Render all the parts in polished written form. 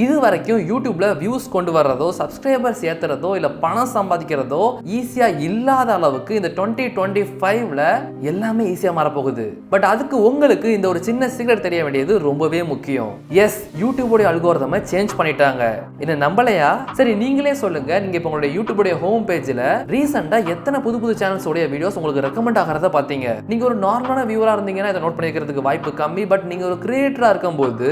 இது வரைக்கும் யூடியூப்ல வியூஸ் கொண்டு வர்றதோ சப்ஸ்கிரைபர்ஸ் ஏத்துறதோ இல்ல பணம் சம்பாதிக்கிறதோ ஈஸியா இல்லாத அளவுக்கு இந்த 2025ல எல்லாமே ஈஸியா மாறப்போகுது. பட் அதுக்கு உங்களுக்கு இந்த ஒரு சின்ன சீக்ரெட் தெரிய வேண்டியது ரொம்பவே முக்கியம். எஸ், யூடியூபோட அல்கோரிதமை சேஞ்ச் பண்ணிட்டாங்க. என்ன நம்பலையா? சரி, நீங்களே சொல்லுங்க. நீங்க இப்போ உங்களுடைய யூடியூபோட ஹோம் பேஜ்ல ரீசெண்டா எத்தனை புது புது சேனல்ஸ் உடைய வீடியோஸ் உங்களுக்கு ரெக்கமெண்ட் ஆகிறத பாத்தீங்க? நீங்க ஒரு நார்மலான வியூவரா இருந்தீங்கன்னா இதை நோட் பண்ணிக்கிறதுக்கு வாய்ப்பு கம்மி. பட் நீங்க ஒரு கிரியேட்டரா இருக்கும்போது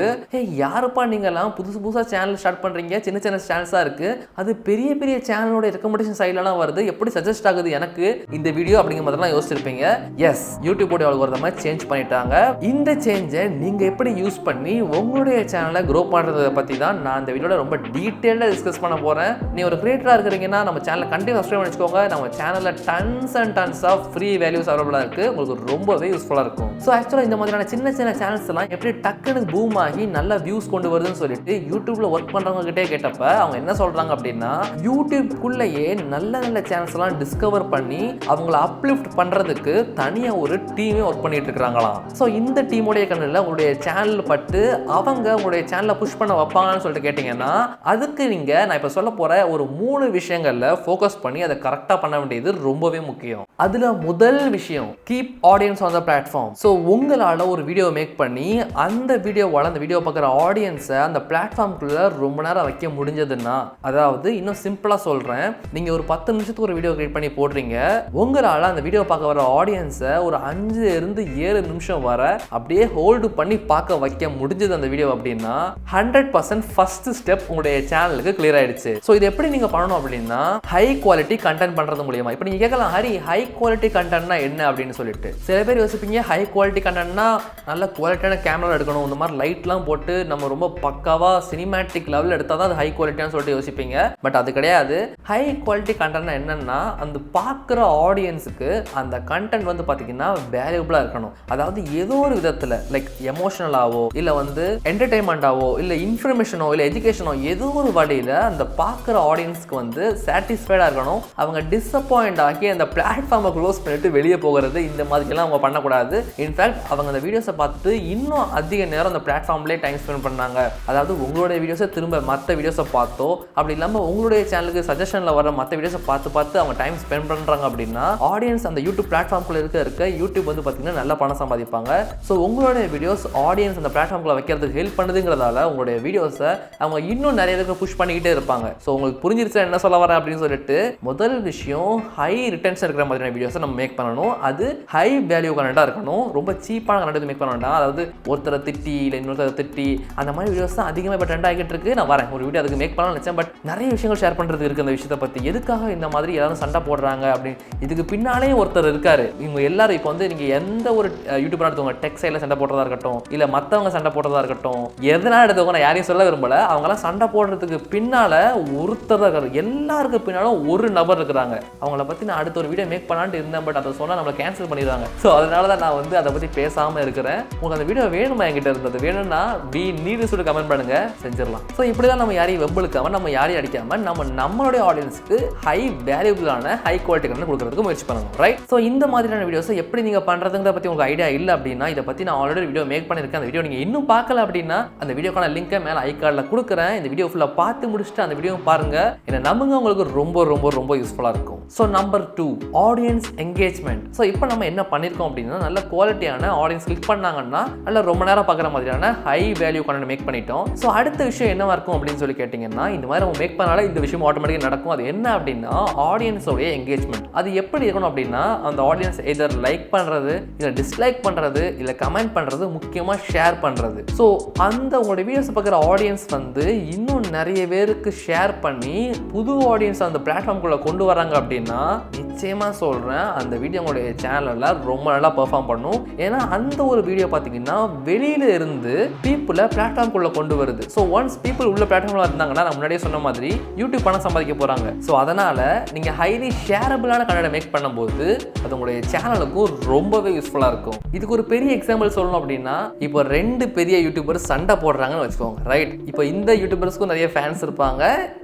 யாருப்பா நீங்க எல்லாம் புதுசா சேனல் ஸ்டார்ட் பண்றீங்க, சின்ன சின்ன சேனல்ஸா இருக்கு, அது பெரிய பெரிய சேனலோட ரெக்கமெண்டேஷன் சைட்லலாம் வருது, எப்படி சஜஸ்ட் ஆகுது எனக்கு இந்த வீடியோ அப்படிங்கிற மாதிரிலாம் யோசிச்சிருப்பீங்க. எஸ், யூடியூபோட அல்கோரிதமை சேஞ்ச் பண்ணிட்டாங்க. இந்த சேஞ்சை நீங்க எப்படி யூஸ் பண்ணி உங்களுடைய சேனலை க்ரோ பண்றதை பத்தி தான் நான் இந்த வீடியோல ரொம்ப டீடைலா டிஸ்கஸ் பண்ண போறேன். நீ ஒரு கிரியேட்டரா இருக்கிறீங்கன்னா நம்ம சேனலை கண்டிப்பா சப்ஸ்கிரைப் பண்ணி வச்சுக்கோங்க. நம்ம சேனல்ல tons and tons of free values அவைலபிளா இருக்கு. உங்களுக்கு ரொம்பவே யூஸ்ஃபுல்லா இருக்கும். ஸோ ஆக்சுவலா இந்த மாதிரியான சின்ன சின்ன சேனல்ஸ் எல்லாம் எப்படி டக்குன்னு பூம் ஆகி நல்ல வியூஸ் கொண்டு வருதுன்னு சொல்லிட்டு யூடியூப்ல ஒர்க் பண்றவங்க கிட்டே கேட்டப்ப அவங்க என்ன சொல்றாங்க அப்படின்னா, யூடியூப்குள்ளேயே நல்ல நல்ல சேனல்ஸ் எல்லாம் டிஸ்கவர் பண்ணி அவங்கள அப்லிஃப்ட் பண்றதுக்கு தனியா ஒரு டீமே ஒர்க் பண்ணிட்டு இருக்காங்களாம். ஸோ இந்த டீமோடைய கண்ணில் உங்களுடைய சேனல் பட்டு அவங்க உங்களுடைய சேனலை புஷ் பண்ண வைப்பாங்கன்னு சொல்லிட்டு கேட்டீங்கன்னா, அதுக்கு நீங்க நான் இப்ப சொல்ல போற ஒரு 3 விஷயங்கள்ல ஃபோக்கஸ் பண்ணி அதை கரெக்டா பண்ண வேண்டியது ரொம்பவே முக்கியம். அதுல முதல் விஷயம், keep audience on the platform. So உங்களால ஒரு வீடியோ மேக் பண்ணி அந்த வீடியோவால அந்த வீடியோ பார்க்குற ஆடியன்ஸை அந்த பிளாட்ஃபார்ம்குள்ள ரொம்ப நேரம் வைக்க முடிஞ்சதுன்னா, அதாவது இன்னும் சிம்பிளா சொல்றேன், நீங்க ஒரு 10 நிமிஷத்துக்கு ஒரு வீடியோ கிரியேட் பண்ணி போடுறீங்க, உங்களால அந்த வீடியோ பார்க்க வர ஆடியன்ஸை ஒரு 5 இருந்து 7 நிமிஷம் வர அப்படியே ஹோல்டு பண்ணி பார்க்க வைக்க முடிஞ்சது அந்த வீடியோ அப்படின்னா 100% ஃபர்ஸ்ட் ஸ்டெப் உங்களுடைய சேனலுக்கு கிளியர் ஆயிடுச்சு. ஸோ இது எப்படி நீங்க பண்ணணும் அப்படின்னா, ஹை குவாலிட்டி கண்டென்ட் பண்றது மூலியமா. இப்போ நீங்க கேட்கலாம், ஹரி ஹை குவாலிட்டி கண்டென்ட்னா என்ன அப்படின்னு சொல்லிட்டு. சில பேர் யோசிப்பீங்க, ஹை குவாலிட்டி கண்டென்ட்னா நல்ல குவாலிட்டியான கேமரா எடுக்கணும், இந்த மாதிரி லைட்லாம் போட்டு நம்ம ரொம்ப பக்காவா சினிமேட்டிக் லெவலில் எடுத்தால் தான் அது ஹை குவாலிட்டியான்னு சொல்லிட்டு யோசிப்பீங்க. பட் அது கிடையாது. ஹை குவாலிட்டி கண்டென்ட்னா என்னன்னா, அந்த பார்க்குற ஆடியன்ஸுக்கு அந்த கண்டென்ட் வந்து பார்த்தீங்கன்னா வேல்யூபிளாக இருக்கணும். அதாவது ஏதோ ஒரு விதத்தில் லைக் எமோஷனலாவோ இல்லை வந்து என்டர்டைன்மெண்ட்டாவோ இல்லை இன்ஃபர்மேஷனோ இல்லை எஜுகேஷனோ ஏதோ ஒரு வழியில் அந்த பார்க்குற ஆடியன்ஸ்க்கு வந்து சாட்டிஸ்ஃபைடாக இருக்கணும். அவங்க டிசப்பாயிண்ட் ஆகி அந்த பிளாட்ஃபார்மை க்ளோஸ் பண்ணிட்டு வெளியே போகிறது, இந்த மாதிரிலாம் அவங்க பண்ணக்கூடாது. இன்ஃபேக்ட் அவங்க அந்த வீடியோஸை பார்த்துட்டு இன்னும் அதிக நேரம் அந்த பிளாட்ஃபார்ம்லேயே டைம் ஸ்பெண்ட் பண்ணாங்க. அதாவது உங்களுடைய வீடியோஸை திரும்ப மற்ற வீடியோஸை பார்த்தோ, அப்படி இல்லாமல் உங்களுடைய சேனலுக்கு சஜஷனில் வர மற்ற வீடியோஸை பார்த்து அவங்க டைம் ஸ்பெண்ட் பண்ணுறாங்க அப்படின்னா ஆடியன்ஸ் அந்த யூடியூப் பிளாட்ஃபார்ம்குள்ளே இருக்க யூடியூப் வந்து பார்த்தீங்கன்னா நல்ல பணம் சம்பாதிப்பாங்க. ஸோ உங்களுடைய வீடியோஸ் ஆடியன்ஸ் அந்த பிளாட்ஃபார்ம்குள்ளே வைக்கிறதுக்கு ஹெல்ப் பண்ணுதுங்கிறதால உங்களுடைய வீடியோஸை அவங்க இன்னும் நிறைய பேருக்கு புஷ் பண்ணிக்கிட்டே இருப்பாங்க. ஸோ உங்களுக்கு புரிஞ்சிருச்சா என்ன சொல்ல வரேன் அப்படின்னு சொல்லிட்டு, முதல் விஷயம் ஹை ரிட்டன்ஷன் இருக்கிற மாதிரியான வீடியோஸை நம்ம மேக் பண்ணணும். அது ஹை வேல்யூ கண்டென்ட்டாக இருக்கணும். ரொம்ப சீப்பான கண்டென்ட் மேக் பண்ண வேண்டாம். அதாவது ஒருத்தரை திட்டி இல்லை இன்னொருத்தரை திட்டி அந்த மாதிரி வீடியோஸ் தான் அதிகமாக இப்போ ட்ரெண்ட் ஆகிட்டு இருக்கு. நான் வரேன், ஒரு வீடியோ அதுக்கு மேக் பண்ணலாம்னு நினச்சேன். பட் நிறைய விஷயங்கள் ஷேர் பண்ணுறது இருக்குது அந்த விஷயத்தை பற்றி. எதுக்காக இந்த மாதிரி எல்லாரும் சண்டை போடுறாங்க அப்படின்னு, இதுக்கு பின்னாலே ஒருத்தர் இருக்காரு. இவங்க எல்லாரும் இப்போ வந்து நீங்கள் எந்த ஒரு யூடியூபராக எடுத்தவங்க டெக் சைடில் சண்டை போடுறதா இருக்கட்டும், இல்லை மற்றவங்க சண்டை போடுறதா இருக்கட்டும், எதனால் எடுத்தவங்க நான் யாரையும் சொல்ல விரும்பல, அவங்களாம் சண்டை போடுறதுக்கு பின்னால் ஒருத்தர் தான் இருக்காரு. எல்லாருக்கு பின்னாலும் ஒரு நபர் இருக்கிறாங்க. அவங்கள பற்றி நான் அடுத்த ஒரு வீடியோ மேக் பண்ணலான்ட்டு இருந்தேன். பட் அதை சொன்னால் நம்மளை கேன்சல் பண்ணிடுவாங்க. ஸோ அதனால தான் நான் வந்து அதை பற்றி பேசாமல் இருக்கிறேன். உங்களுக்கு அந்த வீடியோ வேணுமா என்கிட்ட இருந்தது? வேணும்னா வி நீடு சொல்லிட்டு கமெண்ட் பண்ணுங்க, செஞ்சிடலாம். ஸோ இப்படி தான் நம்ம யாரையும் வெம்பளுக்காம, நம்ம யாரையும் அடிக்காம, நம்மளுடைய ஆடியன்ஸ்க்கு ஹை வேல்யூபிளான ஹை குவாலிட்டி கண்டென்ட் கொடுக்கறதுக்கு முயற்சி பண்ணணும், ரைட்? ஸோ இந்த மாதிரியான வீடியோஸை எப்படி நீங்கள் பண்ணுறதுங்கிறத பற்றி உங்களுக்கு ஐடியா இல்லை அப்படின்னா, இதை பற்றி நான் ஆல்ரெடி வீடியோ மேக் பண்ணியிருக்கேன். அந்த வீடியோ நீங்கள் இன்னும் பார்க்கல அப்படின்னா அந்த வீடியோக்கான லிங்கை மேலே ஐகார்டில் கொடுக்குறேன். இந்த வீடியோ ஃபுல்லாக பார்த்து முடிச்சுட்டு அந்த வீடியோ பாருங்க. என்ன நம்புங்க, உங்களுக்கு ரொம்ப ரொம்ப ரொம்ப யூஸ்ஃபுல்லாக இருக்கும். So number 2, audience engagement. So இப்போ நம்ம என்ன பண்ணியிருக்கோம் அப்படின்னா, நல்ல குவாலிட்டியான ஆடியன்ஸ் கிளிக் பண்ணாங்கன்னா நல்ல ரொம்ப நேரம் பார்க்குற மாதிரியான ஹை வேல்யூ கண்டென்ட் மேக் பண்ணிட்டோம். ஸோ அடுத்த விஷயம் என்னவா இருக்கும் அப்படின்னு சொல்லி கேட்டிங்கன்னா, இந்த மாதிரி நம்ம மேக் பண்ணால இந்த விஷயம் ஆட்டோமேட்டிக்காக நடக்கும். அது என்ன அப்படின்னா, ஆடியன்ஸோடைய என்கேஜ்மெண்ட். அது எப்படி இருக்கணும் அப்படின்னா, அந்த ஆடியன்ஸ் எதர் லைக் பண்ணுறது, இல்லை டிஸ்லைக் பண்ணுறது, இல்லை கமெண்ட் பண்ணுறது, முக்கியமாக ஷேர் பண்ணுறது. ஸோ அந்த உங்களுடைய வீடியோஸ் பார்க்குற ஆடியன்ஸ் வந்து இன்னும் நிறைய பேருக்கு ஷேர் பண்ணி புது ஆடியன்ஸ் அந்த பிளாட்ஃபார்ம்குள்ளே கொண்டு வராங்க அப்படின்னா, நிச்சயமாக சொல்கிறேன், அந்த வீடியோ உங்களுடைய சேனலில் ரொம்ப நல்லா பெர்ஃபார்ம் பண்ணும். ஏன்னா அந்த ஒரு வீடியோ பார்த்தீங்கன்னா வெளியில இருந்து பீப்புளை பிளாட்ஃபார்ம்குள்ளே கொண்டு வருது. ஸோ ஒன்ஸ் பீப்புள் உள்ள பிளாட்ஃபார்மில் இருந்தாங்கன்னா, நான் முன்னாடியே சொன்ன மாதிரி யூடியூப் பணம் சம்பாதிக்க போகிறாங்க. ஸோ அதனால் நீங்கள் ஹைலி ஷேரபிளான கண்டென்ட் மேக் பண்ணும்போது அது உங்களுடைய சேனலுக்கும் ரொம்பவே யூஸ்ஃபுல்லாக இருக்கும். இதுக்கு ஒரு பெரிய எக்ஸாம்பிள் சொல்லணும் அப்படின்னா, இப்போ 2 பெரிய யூடியூபர்ஸ் சண்டை போடுறாங்கன்னு வச்சுக்கோங்க, ரைட்? இப்போ இந்த யூடியூபர்ஸ்க்கும் நிறைய ஃபேன்ஸ் இருப்பாங்க,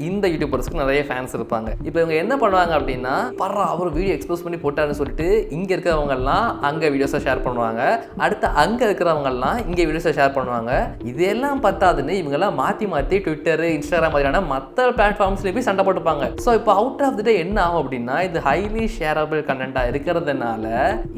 இந்த யூடியூபர்ஸ்க்கும் நிறைய ஃபேன்ஸ் இருப்பாங்க. இப்போ இவங்க என்ன பண்ணுவாங்க அப்படின்னா, பார்த்தீங்கன்னா பரா அவர் வீடியோ எக்ஸ்போஸ் பண்ணி போட்டாருன்னு சொல்லிட்டு இங்கே இருக்கிறவங்கெல்லாம் அங்கே வீடியோஸை ஷேர் பண்ணுவாங்க, அடுத்து அங்கே இருக்கிறவங்கெல்லாம் இங்கே வீடியோஸை ஷேர் பண்ணுவாங்க. இதெல்லாம் பத்தாதுன்னு இவங்கெல்லாம் மாற்றி மாற்றி ட்விட்டர், இன்ஸ்டாகிராம் மாதிரியான மற்ற பிளாட்ஃபார்ம்ஸ்லேயும் போய் சண்டை போட்டுப்பாங்க. ஸோ இப்போ அவுட் ஆஃப் தி டே என்ன ஆகும் அப்படின்னா, இது ஹைலி ஷேரபிள் கண்டென்ட்டாக இருக்கிறதுனால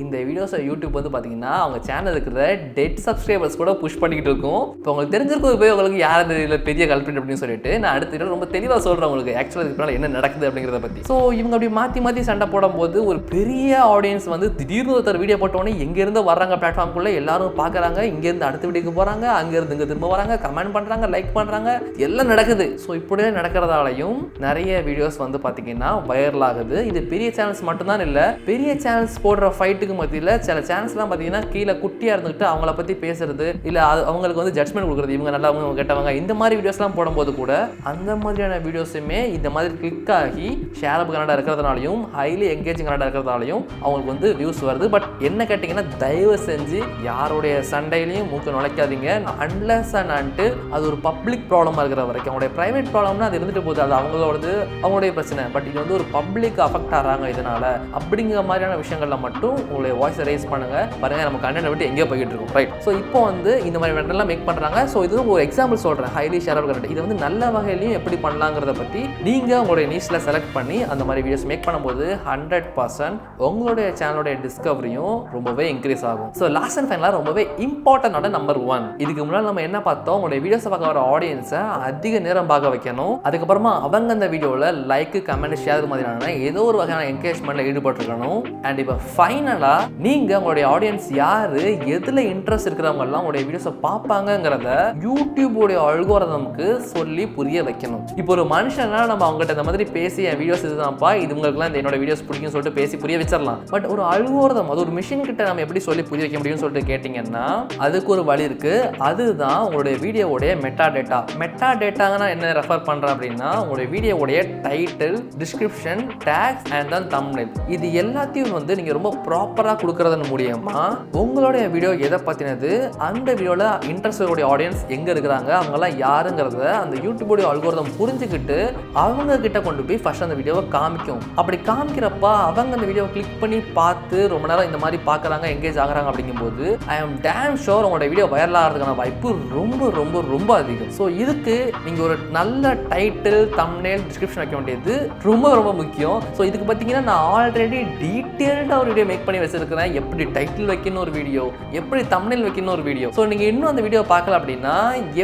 இந்த வீடியோஸை யூடியூப் வந்து பார்த்தீங்கன்னா அவங்க சேனல் இருக்கிற டெட் சப்ஸ்கிரைபர்ஸ் கூட புஷ் பண்ணிக்கிட்டு இருக்கும். இப்போ உங்களுக்கு தெரிஞ்சிருக்கும் போய் உங்களுக்கு யார் தெரியல பெரிய கல்பிரிட் அப்படின்னு சொல்லிட்டு நான் அடுத்த ரொம்ப தெளிவாக சொல்கிறேன் உங்களுக்கு ஆக்சுவலாக இதுக்கு என்ன நடக்குது அப்படிங்கிறத பற்றி. ஸோ இவங்க அப்படி மாற்றி மாற்றி சண்டை போடும்போது ஒரு பெரிய ஆடியன்ஸ் வந்து திடீர்னு ஒருத்தர் வீடியோ போட்டோன்னே எங்கேருந்து வர்றாங்க பிளாட்ஃபார்ம்குள்ளே எல்லாரும் பார்க்குறாங்க, இங்கேருந்து அடுத்த வீடியோக்கு போகிறாங்க, அங்கேருந்து இங்கே திரும்ப வராங்க, கமெண்ட் பண்ணுறாங்க, லைக் பண்ணுறாங்க, எல்லாம் நடக்குது. ஸோ இப்படியே நடக்கிறதாலையும் நிறைய வீடியோஸ் வந்து பார்த்தீங்கன்னா வைரல் ஆகுது. இது பெரிய சேனல்ஸ் மட்டும்தான் இல்லை, பெரிய சேனல்ஸ் போடுற ஃபைட்டுக்கு மத்தியில் சில சேனல்ஸ்லாம் பார்த்தீங்கன்னா கீழே குட்டியாக இருந்துக்கிட்டு அவங்கள பற்றி பேசுறது இல்லை அவங்களுக்கு வந்து ஜட்மெண்ட் கொடுக்குறது, இவங்க நல்லவங்க இவங்க கெட்டவங்க, இந்த மாதிரி வீடியோஸ்லாம் போடும்போது கூட அந்த மாதிரியான வீடியோஸுமே இந்த மாதிரி கிளிக் ஆகி ஷேரபிள் கனடா இருக்கிறதுனாலையும் ஹைலி என்கேஜிங் கனடா இருக்கிறதுனாலையும் அவங்களுக்கு வந்து வியூஸ் வருது. பட் என்ன கேட்டிங்கன்னா தயவு செஞ்சு யாருடைய சண்டையிலையும் மூக்க நுழைக்காதீங்க. அன்லெஸ் அண்ட் அது ஒரு பப்ளிக் ப்ராப்ளமாக இருக்கிற வரைக்கும், அவங்களுடைய ப்ரைவேட் ப்ராப்ளம்னா அது இருந்துட்டு போகுது, அது அவங்களுடைய பிரச்சனை. பட் இது வந்து ஒரு பப்ளிக் அஃபெக்ட் ஆகிறாங்க இதனால அப்படிங்கிற மாதிரியான விஷயங்கள்ல மட்டும் உங்களுடைய வாய்ஸை ரைஸ் பண்ணுங்க. பாருங்க நம்ம கண்டென்ட் விட்டு எங்கேயோ போய்கிட்டு இருக்கோம், ரைட்? ஸோ இப்போ வந்து இந்த மாதிரி கண்டென்ட்லாம் மேக் பண்ணுறாங்க. ஸோ இது ஒரு எக்ஸாம்பிள் சொல்கிறேன், ஹைலி ஷேரபிள் கண்டென்ட். இது வந்து நல்ல வகையிலையும் எப்படி பண்ணலாங்கிறத பற்றி நீங்கள் உங்களுடைய நீச்சில் செலக்ட் பண்ணி அந்த மாதிரி வீடியோஸ் மேக் பண்ணும்போது 100% உங்களுடைய சேனலுடைய டிஸ்கவரியும் ரொம்பவே இன்க்ரீஸ் ஆகும். ஸோ லாஸ்ட் அண்ட் ஃபைனலாக ரொம்பவே இம்பார்ட்டன்டான நம்பர் 1, இதுக்கு முன்னாடி நம்ம என்ன பார்த்தோம், உங்களுடைய வீடியோஸை பார்க்க வர ஆடியன்ஸை அதிக நேரம் பார்க்க வைக்கணும். அதுக்கப்புறமா அவங்க அந்த வீடியோவில் லைக், கமெண்ட், ஷேர் மாதிரியான ஏதோ ஒரு வகையான என்கேஜ்மெண்ட்டில் ஈடுபட்டிருக்கணும். அண்ட் இப்போ ஃபைனலாக நீங்கள் உங்களுடைய ஆடியன்ஸ் யார், எதில் இன்ட்ரெஸ்ட் இருக்கிறவங்கலாம் உங்களுடைய வீடியோஸை பார்ப்பாங்கங்கிறத யூடியூபோடைய அல்கோரிதமுக்கு சொல்லி புரிய வைக்கணும். இப்போ ஒரு மனுஷனா நம்ம அவங்ககிட்ட இந்த மாதிரி பேசி என் வீடியோஸ் இதுதான்ப்பா, இது உங்களுக்குலாம் இந்த என்னோட வீடியோஸ் பிடிக்கும்னு சொல்லிட்டு பேசி புரிய வச்சிடலாம். பட் ஒரு அல்கோரிதம், அது ஒரு மிஷின் கிட்ட நம்ம எப்படி சொல்லி புரிய வைக்க முடியும்னு சொல்லிட்டு கேட்டிங்கன்னா அதுக்கு ஒரு வழி இருக்கு. அதுதான் உங்களுடைய வீடியோவுடைய மெட்டா டேட்டா. மெட்டா டேட்டாங்கன்னா என்ன ரெஃபர் பண்ணுறேன் அப்படின்னா உங்களுடைய வீடியோவுடைய title, description, tags and then thumbnail, இது எல்லாத்தையும் வந்து நீங்கள் ரொம்ப ப்ராப்பராக கொடுக்கறதன் மூலியமா உங்களுடைய வீடியோ எதை பற்றினது, அந்த வீடியோவில் இன்ட்ரெஸ்டோடைய ஆடியன்ஸ் எங்கே இருக்கிறாங்க, அவங்கெல்லாம் யாருங்கிறத அந்த யூடியூபோடைய அல்கோரிதம் புரிஞ்சுக்கிட்டு அவங்க கிட்ட கொண்டு போய் ஃபர்ஸ்ட் அந்த வீடியோவை காமிக்கும். அப்படி காமிக்கிறப்ப அவங்க அந்த வீடியோவை கிளிக் பண்ணி பார்த்து ரொம்ப நேரம் இந்த மாதிரி பார்க்குறாங்க, எங்கேஜ் ஆகுறாங்க. அப்படிங்கும்போது ஐ ஆம் டேம் ஷோர் உங்களோட வீடியோ வைரல் ஆகிறதுக்கான வாய்ப்பு ரொம்ப ரொம்ப ரொம்ப அதிகம். ஸோ இதுக்கு நீங்கள் ஒரு நல்ல டைட்டில், தம்ப்நெயில், டிஸ்கிரிப்ஷன் வைக்க வேண்டியது ரொம்ப ரொம்ப முக்கியம். ஸோ இதுக்கு பார்த்தீங்கன்னா நான் ஆல்ரெடி டீட்டெயில்டாக ஒரு வீடியோ மேக் பண்ணி வச்சிருக்கிறேன், எப்படி டைட்டில் வைக்கணும் ஒரு வீடியோ, எப்படி தம்ப்நெயில் வைக்கணும் ஒரு வீடியோ. ஸோ நீங்கள் இன்னும் அந்த வீடியோ பார்க்கல அப்படின்னா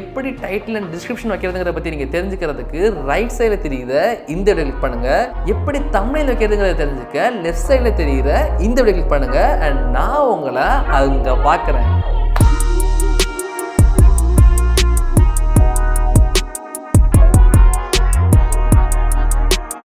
எப்படி டைட்டில் அண்ட் டிஸ்கிரிப்ஷன் வைக்கிறதுங்கிறத பற்றி நீங்கள் தெரிஞ்சுக்கிறதுக்கு ரைட் சைடில் தெரியுத இந்த வீடியோ கிளிக் பண்ணுங்க. எப்படி தம்ப்நெயில் வைக்கிறதுங்கிறத தெரிஞ்சுக்க லெஃப்ட் சைடில் தெரியுற இந்த வீடியோ கிளிக் பண்ணுங்க. அண்ட் நான் உங்களை அங்கே பார்க்குறேன்.